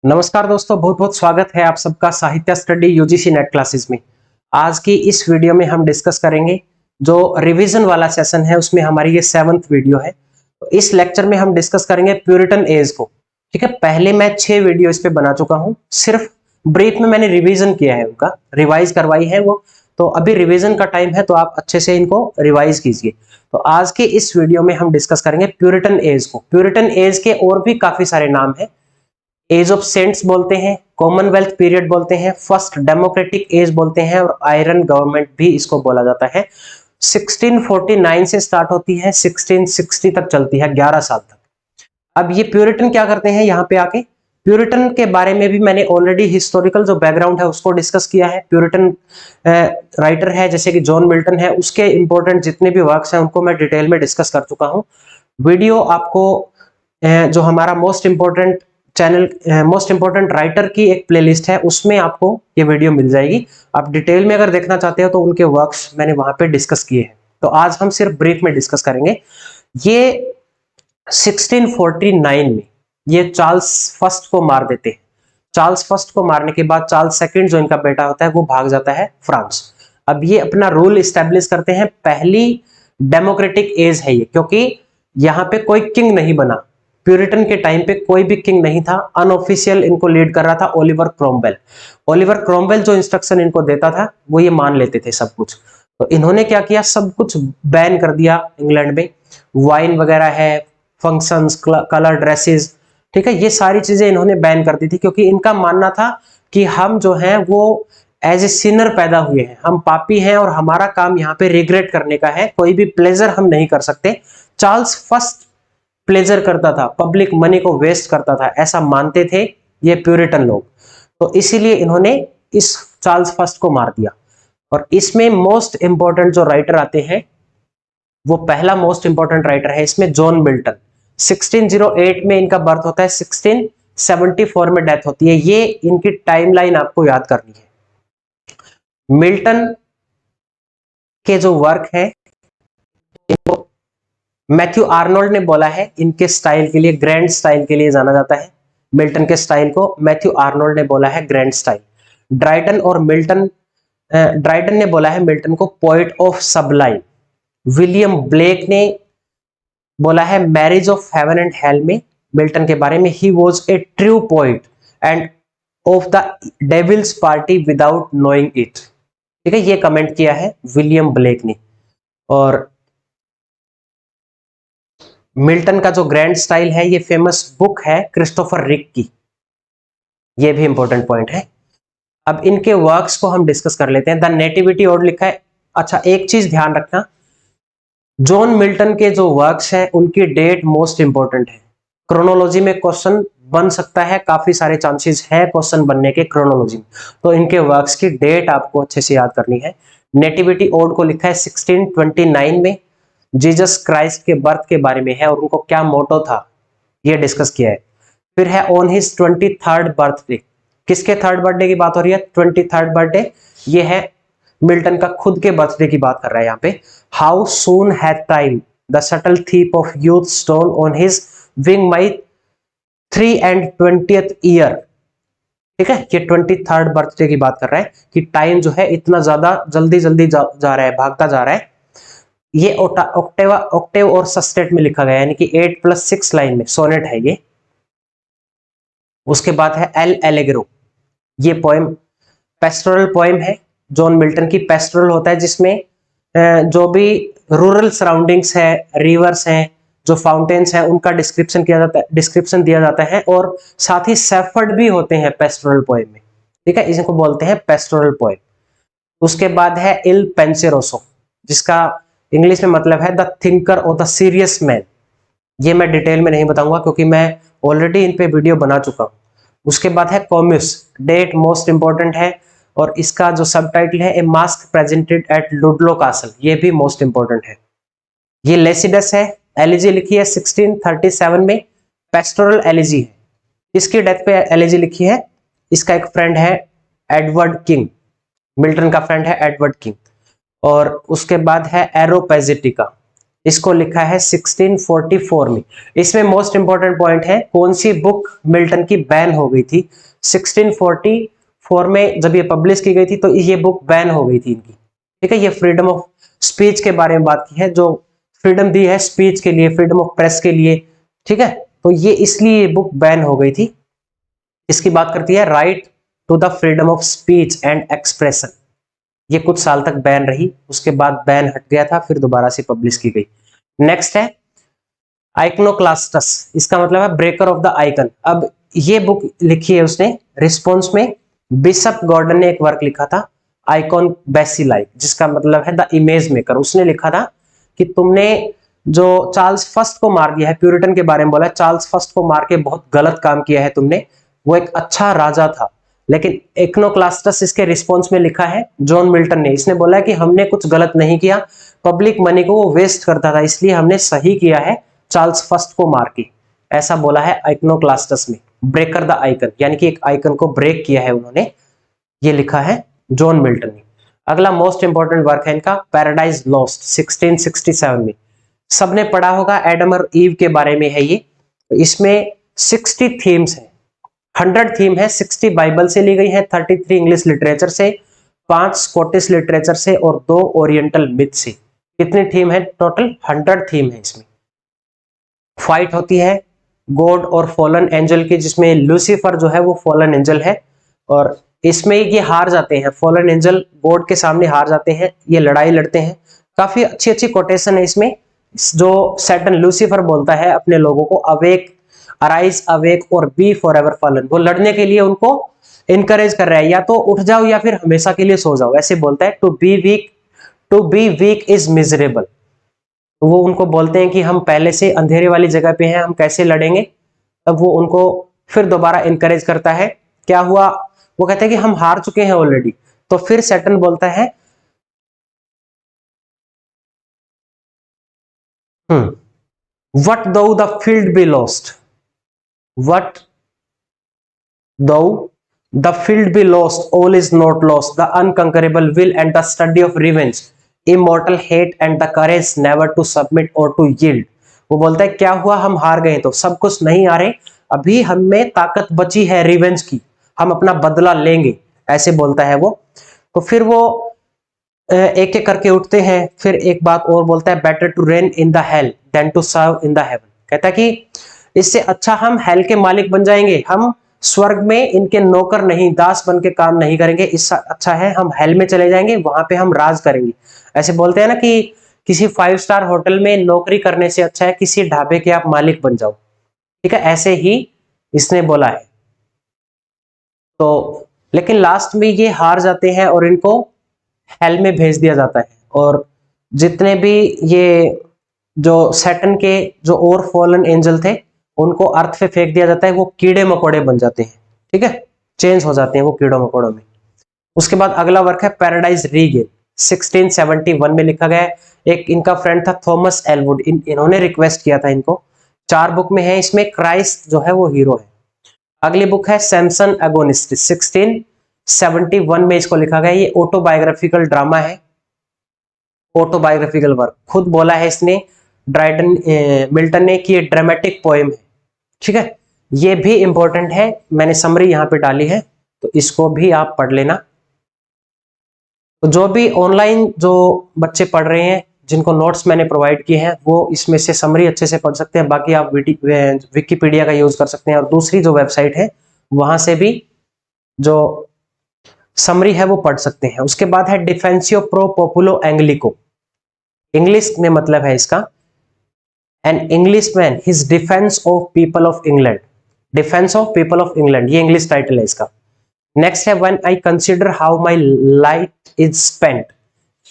नमस्कार दोस्तों, बहुत बहुत स्वागत है आप सबका साहित्य स्टडी यूजीसी नेट क्लासेस में। आज की इस वीडियो में हम डिस्कस करेंगे जो रिवीजन वाला सेशन है, उसमें हमारी ये 7th वीडियो है। तो इस लेक्चर में हम डिस्कस करेंगे प्यूरिटन एज को। ठीक है, पहले मैं 6 वीडियो इस पे बना चुका हूँ, सिर्फ ब्रीफ में मैंने रिवीजन किया है, उनका रिवाइज करवाई है वो। तो अभी रिवीजन का टाइम है, तो आप अच्छे से इनको रिवाइज कीजिए। तो आज के इस वीडियो में हम डिस्कस करेंगे प्यूरिटन एज को। प्यूरिटन एज के और भी काफी सारे नाम है। एज ऑफ सेंट्स बोलते हैं, कॉमनवेल्थ पीरियड बोलते हैं, फर्स्ट डेमोक्रेटिक एज बोलते हैं, और आयरन गवर्नमेंट भी इसको बोला जाता है। 1649 से स्टार्ट होती है, 1660 तक चलती है, 11 साल तक। अब ये प्यूरिटन क्या करते हैं यहाँ पे आके, प्यूरिटन के बारे में भी मैंने ऑलरेडी हिस्टोरिकल जो बैकग्राउंड है उसको डिस्कस किया है। प्यूरिटन राइटर है जैसे कि जॉन मिल्टन है, उसके इंपॉर्टेंट जितने भी वर्क्स हैं उनको मैं डिटेल में डिस्कस कर चुका हूँ। वीडियो आपको जो हमारा मोस्ट इंपॉर्टेंट राइटर की एक प्लेलिस्ट है, उसमें आपको ये वीडियो मिल जाएगी। आप डिटेल में अगर देखना चाहते हो तो उनके वर्क्स मैंने वहां पे डिस्कस किए हैं। तो आज हम सिर्फ ब्रीफ में डिस्कस करेंगे। ये 1649 में ये चार्ल्स फर्स्ट को मार देते हैं। चार्ल्स फर्स्ट को मारने के बाद चार्ल्स सेकंड जो इनका बेटा होता है वो भाग जाता है फ्रांस। अब ये अपना रूल इस्टेब्लिश करते हैं। पहली डेमोक्रेटिक एज है ये, क्योंकि यहाँ पे कोई किंग नहीं बना। प्यूरिटन के टाइम पे कोई भी किंग नहीं था। अनऑफिशियल इनको लीड कर रहा था ओलिवर क्रोमवेल। ओलिवर क्रोमवेल जो इंस्ट्रक्शन इनको देता था वो ये मान लेते थे सब कुछ। तो इन्होंने क्या किया, सब कुछ बैन कर दिया इंग्लैंड में। वाइन वगैरह है, फंक्शंस, कलर ड्रेसेस, ठीक है, ये सारी चीजें इन्होंने बैन कर दी थी, क्योंकि इनका मानना था कि हम जो हैं वो एज ए सिनर पैदा हुए हैं, हम पापी हैं और हमारा काम यहाँ पे रिग्रेट करने का है, कोई भी प्लेजर हम नहीं कर सकते। चार्ल्स फर्स्ट प्लेजर करता था, पब्लिक मनी को वेस्ट करता था, ऐसा मानते थे ये प्यूरिटन लोग। तो इसीलिए इन्होंने इस चार्ल्स फर्स्ट को मार दिया। और इसमें मोस्ट इंपॉर्टेंट जो राइटर आते हैं, वो पहला मोस्ट इंपॉर्टेंट राइटर है इसमें जॉन मिल्टन। 1608 में इनका बर्थ होता है, 1674 में डेथ होती है। ये इनकी टाइमलाइन आपको याद करनी है। मिल्टन के जो वर्क है, मैथ्यू आर्नोल्ड ने बोला है इनके स्टाइल के लिए, ग्रैंड स्टाइल के लिए जाना जाता है। मिल्टन के स्टाइल को मैथ्यू आर्नोल्ड ने बोला है ग्रैंड स्टाइल। ड्राइडन ने बोला है मिल्टन को poet of sublime. William Blake ने बोला है marriage of heaven and hell में मिल्टन के बारे में, he was a true poet and of the devil's party without knowing it. ठीक है, ये कमेंट किया है विलियम ब्लेक ने। और मिल्टन का जो ग्रैंड स्टाइल है, ये फेमस बुक है क्रिस्टोफर रिक की, ये भी इंपॉर्टेंट पॉइंट है। अब इनके वर्क्स को हम डिस्कस कर लेते हैं। द नेटिविटी ओड लिखा है। अच्छा, एक चीज ध्यान रखना, जॉन मिल्टन के जो वर्क्स हैं उनकी डेट मोस्ट इंपॉर्टेंट है। क्रोनोलॉजी में क्वेश्चन बन सकता है, काफी सारे चांसेस है क्वेश्चन बनने के क्रोनोलॉजी में, तो इनके वर्क्स की डेट आपको अच्छे से याद करनी है। नेटिविटी ओड को लिखा है 1629 में, जीसस क्राइस्ट के बर्थ के बारे में है और उनको क्या मोटो था ये डिस्कस किया है। फिर है ऑन हिज 23rd बर्थडे। किसके थर्ड बर्थडे की बात हो रही है? 23rd बर्थडे, ये है मिल्टन का खुद के बर्थडे की बात कर रहा है यहाँ पे। How soon had time the subtle thief of youth stole on his wing my 320th year. ठीक है, ये 23rd बर्थडे की बात कर रहा है कि टाइम जो है इतना ज्यादा जल्दी जल्दी जा रहा है, भागता जा रहा है। ये ऑक्टेव और सस्टेट में लिखा गया है, यानी कि 8+6 लाइन में सोनेट है ये। उसके बाद है एल एलेग्रो, ये पोएम पेस्टोरल पोएम है। जॉन मिल्टन की पेस्टोरल होता है जिसमें जो भी रूरल सराउंडिंग्स है, रिवर्स हैं, जो फाउंटेन्स हैं, उनका डिस्क्रिप्शन दिया जाता है, और साथ ही सेफर्ड भी होते हैं पेस्टोरल पोएम में। ठीक है, इसको बोलते हैं पेस्टोरल पोएम। उसके बाद है इल पेंसेरोसो, जिसका इंग्लिश में मतलब है द थिंकर और द सीरियस मैन। ये मैं डिटेल में नहीं बताऊंगा क्योंकि मैं ऑलरेडी इन पे वीडियो बना चुका हूं। उसके बाद है कॉम्यूस, डेट मोस्ट इंपॉर्टेंट है, और इसका जो सबटाइटल है a masque presented at Ludlow Castle, ये भी मोस्ट इंपॉर्टेंट है। ये लेसिडस है, एलिजी लिखी है 1637 में, पेस्टोरल एलिजी है। इसकी डेथ पे एलिजी लिखी है, इसका एक फ्रेंड है एडवर्ड किंग, मिल्टन का फ्रेंड है एडवर्ड किंग। और उसके बाद है एरोपेजिटिका, इसको लिखा है 1644 में। इसमें मोस्ट इंपॉर्टेंट पॉइंट है कौन सी बुक मिल्टन की बैन हो गई थी। 1644 में जब ये पब्लिश की गई थी तो ये बुक बैन हो गई थी इनकी, ठीक है। ये फ्रीडम ऑफ स्पीच के बारे में बात की है, जो फ्रीडम दी है स्पीच के लिए, फ्रीडम ऑफ प्रेस के लिए, ठीक है। तो ये इसलिए ये बुक बैन हो गई थी। इसकी बात करती है right to the freedom of speech and expression. ये कुछ साल तक बैन रही, उसके बाद बैन हट गया था, फिर दोबारा से पब्लिश की गई। नेक्स्ट है आइकनोक्लास्टस, इसका मतलब है ब्रेकर ऑफ द आइकन। अब ये बुक लिखी है उसने रिस्पॉन्स में, बिशप गॉर्डन ने एक वर्क लिखा था आइकॉन बेसिलाई, जिसका मतलब है द इमेज मेकर। उसने लिखा था कि तुमने जो चार्ल्स फर्स्ट को मार दिया है, प्यूरिटन के बारे में बोला है, चार्ल्स फर्स्ट को मार के बहुत गलत काम किया है तुमने, वो एक अच्छा राजा था। लेकिन इकनोक्लास्टस इसके रिस्पॉन्स में लिखा है जॉन मिल्टन ने, इसने बोला है कि हमने कुछ गलत नहीं किया, पब्लिक मनी को वो वेस्ट करता था, इसलिए हमने सही किया है चार्ल्स फर्स्ट को मार के, ऐसा बोला है इकनोक्लास्टस में। ब्रेकर द आइकन, यानी कि एक आइकन को ब्रेक किया है उन्होंने, ये लिखा है जॉन मिल्टन ने। अगला मोस्ट इंपॉर्टेंट वर्क है इनका पैराडाइज लॉस्ट 1667 में। सबने पढ़ा होगा एडम और ईव के बारे में है ये। इसमें 60 थीम्स हैं, 100 थीम है, 60 बाइबल से ली गई है, 33 इंग्लिश लिटरेचर से, 5 स्कॉटिश लिटरेचर से और 2 ओरिएंटल मिथ से। कितनी थीम है टोटल? 100 थीम है इसमें। फाइट होती है गॉड और फॉलन एंजल की, जिसमें लूसीफर जो है वो फॉलन एंजल है, और इसमें ये हार जाते हैं, फॉलन एंजल गॉड के सामने हार जाते हैं, ये लड़ाई लड़ते हैं। काफी अच्छी अच्छी कोटेशन है इसमें, जो सैटन लूसीफर बोलता है अपने लोगों को, अवेक, अराइज, अवेक और बी फॉरएवर फॉलन। वो लड़ने के लिए उनको इनकरेज कर रहा है, या तो उठ जाओ या फिर हमेशा के लिए सो जाओ, ऐसे बोलता है। To be weak is miserable. तो वो उनको बोलते हैं कि हम पहले से अंधेरे वाली जगह पे हैं, हम कैसे लड़ेंगे। तब वो उनको फिर दोबारा इनकरेज करता है। क्या हुआ? वो कहते हैं कि हम हार चुके हैं ऑलरेडी। तो फिर सैटर्न बोलता है what though the field be lost, what though the field be lost, all is not lost, the unconquerable will and the study of revenge, immortal hate and the courage never to submit और to yield. वो बोलता है क्या हुआ, हम हार गए तो सब कुछ नहीं हारे, अभी हम में ताकत बची है रिवेंज की, हम अपना बदला लेंगे, ऐसे बोलता है वो। तो फिर वो एक एक करके उठते हैं। फिर एक बात और बोलता है better to reign in the hell than to serve in the heaven. कहता है कि इससे अच्छा हम हेल के मालिक बन जाएंगे, हम स्वर्ग में इनके नौकर नहीं, दास बन के काम नहीं करेंगे, इससे अच्छा है हम हेल में चले जाएंगे, वहां पे हम राज करेंगे। ऐसे बोलते हैं ना कि किसी 5 स्टार होटल में नौकरी करने से अच्छा है किसी ढाबे के आप मालिक बन जाओ, ठीक है, ऐसे ही इसने बोला है। तो लेकिन लास्ट में ये हार जाते हैं और इनको हेल में भेज दिया जाता है, और जितने भी ये जो सैटर्न के जो और फॉलन एंजल थे उनको अर्थ पे फेंक दिया जाता है, वो कीड़े मकोड़े बन जाते हैं, ठीक है, चेंज हो जाते हैं वो कीड़ों मकोड़ों में। उसके बाद अगला वर्क है पैराडाइज रीगेन 1671 में लिखा गया है। एक इनका फ्रेंड था थॉमस एलवुड, इन्होंने रिक्वेस्ट किया था इनको। 4 बुक में है, इसमें क्राइस्ट जो है वो हीरो है। अगली बुक है सैमसन एगोनिस्ट 1671 में इसको लिखा गया। ये ऑटोबायोग्राफिकल ड्रामा है, ऑटोबायोग्राफिकल वर्क। खुद बोला है इसने ड्राइडन मिल्टन ने कि ये ड्रामेटिक पोएम है, ठीक है। ये भी इंपॉर्टेंट है, मैंने समरी यहां पे डाली है, तो इसको भी आप पढ़ लेना। तो जो भी ऑनलाइन जो बच्चे पढ़ रहे हैं, जिनको नोट्स मैंने प्रोवाइड किए हैं, वो इसमें से समरी अच्छे से पढ़ सकते हैं। बाकी आप विकिपीडिया का यूज कर सकते हैं, और दूसरी जो वेबसाइट है वहां से भी जो समरी है वो पढ़ सकते हैं। उसके बाद है डिफेंसियो प्रो पॉपुलो एंग्लिको, इंग्लिश में मतलब है इसका an Englishman his defence of people of England, defence of people of England, ये इंग्लिश टाइटल है इसका। नेक्स्ट है when I consider how my light is spent,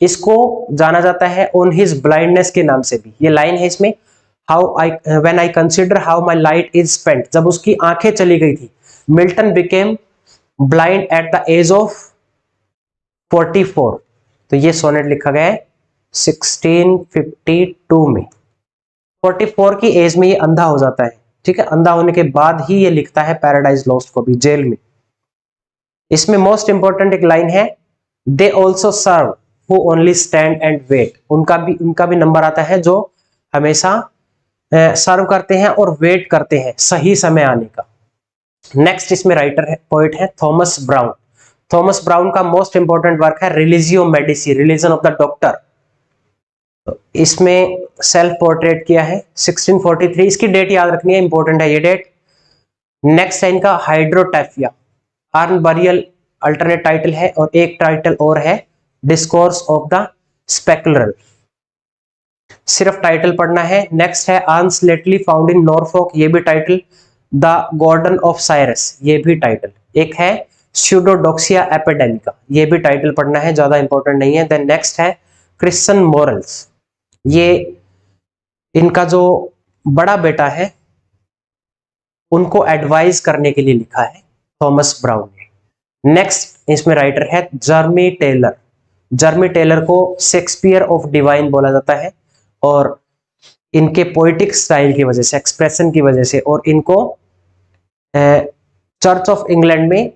इसको जाना जाता है ऑन हिज ब्लाइंडनेस के नाम से भी। ये लाइन है इसमें, how I when I consider how my light is spent, जब उसकी आंखें चली गई थी, Milton became blind at the age of 44। तो ये सोनेट लिखा गया है 1652 में। 44 की एज में ये अंधा हो जाता है, ठीक है। अंधा होने के बाद ही ये लिखता है पैराडाइज लॉस्ट को भी जेल में। इसमें मोस्ट इंपॉर्टेंट एक लाइन है, they also serve who only stand and wait, उनका भी नंबर आता है जो हमेशा सर्व करते हैं और वेट करते हैं सही समय आने का। नेक्स्ट इसमें राइटर है, पोइट है थॉमस ब्राउन। थॉमस ब्राउन का मोस्ट इंपोर्टेंट वर्क है religio Medici, religion of the doctor. तो इसमें सेल्फ पोर्ट्रेट किया है 1643। इसकी डेट याद रखनी है, इंपॉर्टेंट है ये डेट। नेक्स्ट है इनका hydriotaphia, urn burial alternate title है, और एक टाइटल और है डिस्कोर्स ऑफ द स्पेकुलर, सिर्फ टाइटल पढ़ना है। नेक्स्ट है urns lately found in Norfolk, ये भी title. The garden of Cyrus, ये भी टाइटल। एक है स्यूडोडोक्सिया एपिडेमिका, ये भी टाइटल पढ़ना है, ज्यादा इंपॉर्टेंट नहीं है। देन नेक्स्ट है क्रिश्चियन मोरल्स, ये इनका जो बड़ा बेटा है उनको एडवाइज करने के लिए लिखा है थॉमस ब्राउन ने। नेक्स्ट इसमें राइटर है जर्मी टेलर। जर्मी टेलर को शेक्सपियर ऑफ डिवाइन बोला जाता है, और इनके पोइटिक स्टाइल की वजह से, एक्सप्रेशन की वजह से, और इनको चर्च ऑफ इंग्लैंड में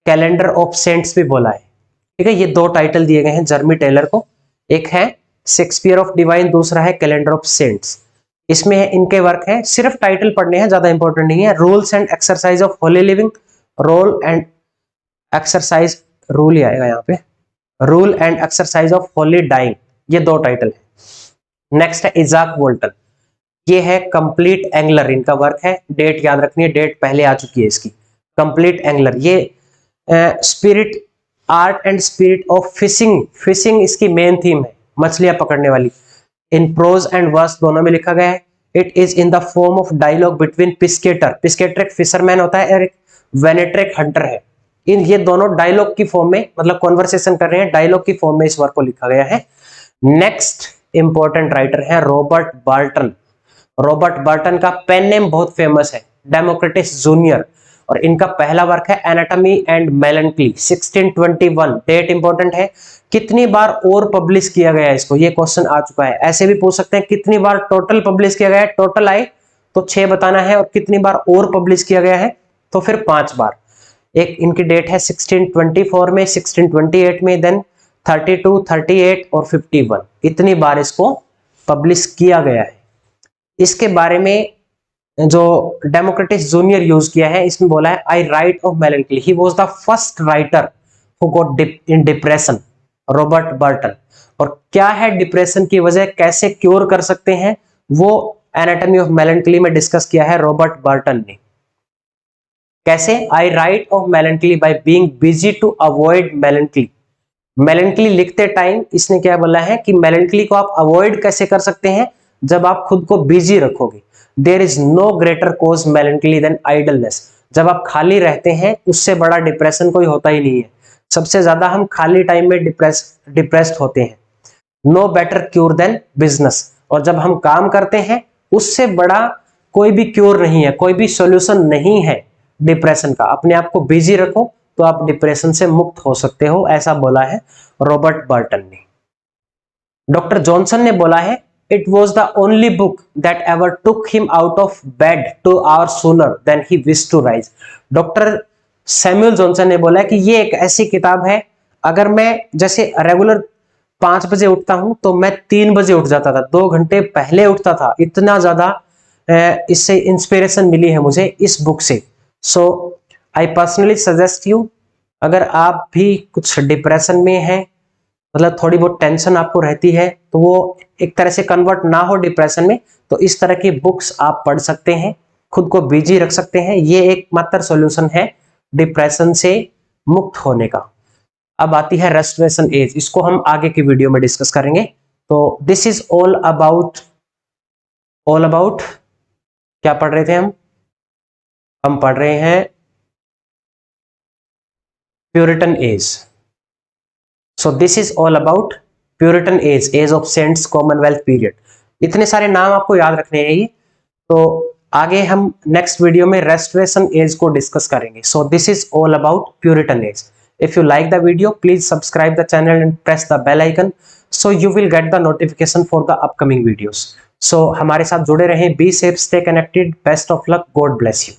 कैलेंडर ऑफ सेंट्स भी बोला है। ठीक है, ये दो टाइटल दिए गए हैं जर्मी टेलर को, एक है शेक्सपियर ऑफ डिवाइन, दूसरा है कैलेंडर ऑफ सेंट्स। इसमें है इनके वर्क है, सिर्फ टाइटल पढ़ने हैं, ज्यादा इंपॉर्टेंट नहीं है। Rules and exercise of holy living, role and exercise, rule ही आएगा यहाँ पे, rule and exercise of holy dying, ये दो टाइटल है। नेक्स्ट है इजाक वोल्टन, ये है कंप्लीट एंगलर, इनका वर्क है। डेट याद रखनी है, डेट पहले आ चुकी है इसकी। कंप्लीट एंगलर, ये spirit, art and spirit of fishing, fishing इसकी मेन थीम है, मछलियां पकड़ने वाली। इन प्रोज एंड वर्स दोनों में लिखा गया है। It is in the form of dialogue between piscator, piscator एक फिशरमैन होता है और एक वेनेटर एक हंटर है। इन ये दोनों डायलॉग की फॉर्म में, मतलब कॉन्वर्सेशन कर रहे हैं, डायलॉग की फॉर्म में इस वर्क को लिखा गया है। नेक्स्ट इंपॉर्टेंट राइटर है रॉबर्ट बार्टन। रॉबर्ट बार्टन का पेन नेम बहुत फेमस है, डेमोक्रेटिस जूनियर, और इनका पहला वर्क है एनाटॉमी एंड मेलैंकोली 1621। डेट इंपॉर्टेंट है। कितनी बार और पब्लिश किया गया है इसको, ये क्वेश्चन आ चुका है। ऐसे भी पूछ सकते हैं कितनी बार टोटल पब्लिश किया गया है, टोटल आए तो 6 बताना है, और कितनी बार और पब्लिश किया गया है तो फिर 5 बार। एक इनकी डेट है 1624 में, 1628 में, देन 32, 38 और 51, इतनी बार इसको पब्लिश किया गया है। इसके बारे में जो डेमोक्रेटिस जूनियर यूज किया है, इसमें बोला है I write of melancholy, he was the first writer who got in depression, Robert Burton. और क्या है डिप्रेशन की वजह, कैसे क्योर कर सकते हैं, वो एनाटॉमी ऑफ मेलैंकोली में डिस्कस किया है रॉबर्ट बार्टन ने। कैसे, I write of melancholy by being busy to avoid melancholy. Melancholy लिखते टाइम इसने क्या बोला है कि मेलैंकोली को आप अवॉइड कैसे कर सकते हैं, जब आप खुद को बिजी रखोगे। There is no greater cause melancholy than idleness, जब आप खाली रहते हैं उससे बड़ा डिप्रेशन कोई होता ही नहीं है। सबसे ज्यादा हम खाली टाइम में डिप्रेस्ड होते हैं। No better cure than business, और जब हम काम करते हैं उससे बड़ा कोई भी क्योर नहीं है, कोई भी सॉल्यूशन नहीं है डिप्रेशन का। अपने आप को बिजी रखो तो आप डिप्रेशन से मुक्त हो सकते हो, ऐसा बोला है रॉबर्ट बार्टन ने। डॉक्टर जॉनसन ने बोला है it was the only book that ever took him out of bed 2 hours sooner than he wish to rise. Doctor Samuel Johnson ने बोला कि ये एक ऐसी किताब है, अगर मैं जैसे रेगुलर 5 बजे उठता हूं तो मैं 3 बजे उठ जाता था, 2 घंटे पहले उठता था, इतना ज्यादा इससे इंस्पिरेशन मिली है मुझे इस बुक से। सो आई पर्सनली सजेस्ट यू, अगर आप भी कुछ डिप्रेशन में हैं, मतलब थोड़ी बहुत टेंशन आपको रहती है, तो वो एक तरह से कन्वर्ट ना हो डिप्रेशन में, तो इस तरह की बुक्स आप पढ़ सकते हैं, खुद को बिजी रख सकते हैं। ये एक मात्र सॉल्यूशन है डिप्रेशन से मुक्त होने का। अब आती है रेस्टोरेशन एज, इसको हम आगे की वीडियो में डिस्कस करेंगे। तो दिस इज ऑल अबाउट क्या पढ़ रहे थे हम पढ़ रहे हैं Puritan age. So this is all about Puritan age, age of saints, commonwealth period. इतने सारे नाम आपको याद रखने हैं ये। तो आगे हम नेक्स्ट वीडियो में रेस्टोरेशन एज को डिस्कस करेंगे। So this is all about Puritan age. If you like the video, please subscribe the channel and press the bell icon so you will get the notification for the upcoming videos. So हमारे साथ जुड़े रहें, be safe, stay connected, best of luck, God bless you.